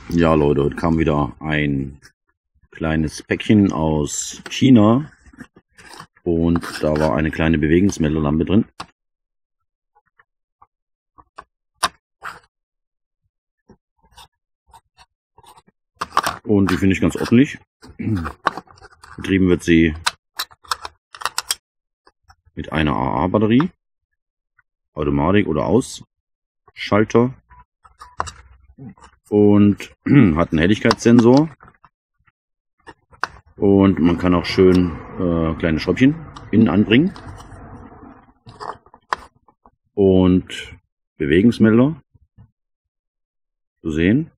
Ja Leute, heute kam wieder ein kleines Päckchen aus China und da war eine kleine Bewegungsmelderlampe drin. Und die finde ich ganz ordentlich. Betrieben wird sie mit einer AA-Batterie, Automatik oder Ausschalter, und hat einen Helligkeitssensor. Und man kann auch schön kleine Schräubchen innen anbringen. Und Bewegungsmelder zu sehen.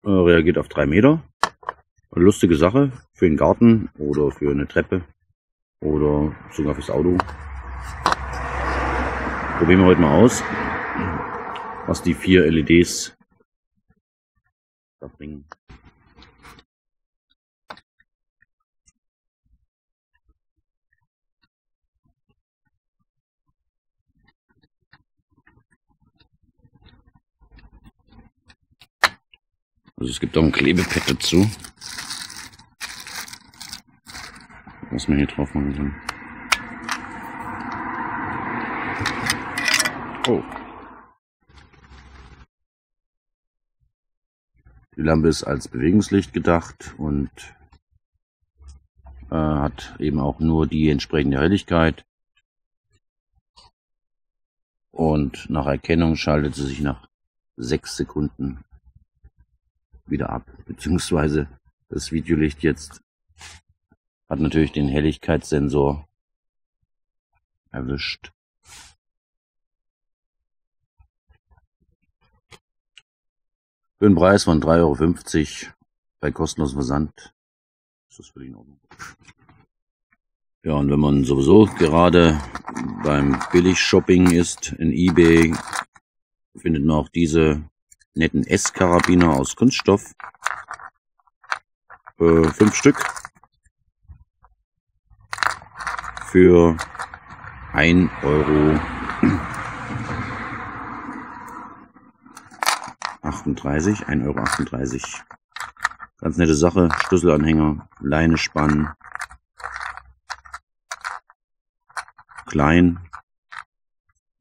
Reagiert auf 3 Meter. Eine lustige Sache für den Garten oder für eine Treppe oder sogar fürs Auto. Probieren wir heute mal aus, was die 4 LEDs da bringen. Also es gibt auch ein Klebepad dazu, was man hier drauf machen kann. Oh. Die Lampe ist als Bewegungslicht gedacht und hat eben auch nur die entsprechende Helligkeit. Und nach Erkennung schaltet sie sich nach 6 Sekunden wieder ab, beziehungsweise das Videolicht jetzt hat natürlich den Helligkeitssensor erwischt. Für einen Preis von 3,50 € bei kostenlosem Versand ist das völlig in Ordnung. Ja, und wenn man sowieso gerade beim Billig-Shopping ist, in eBay, findet man auch diese netten S-Karabiner aus Kunststoff. 5 Stück für 1,38 €. Ganz nette Sache. Schlüsselanhänger, Leine spannen. Klein.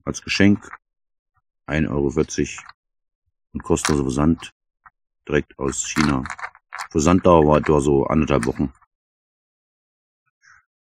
Als Geschenk. 1,40 € und kostenloser Versand direkt aus China. Versanddauer war etwa so 1,5 Wochen.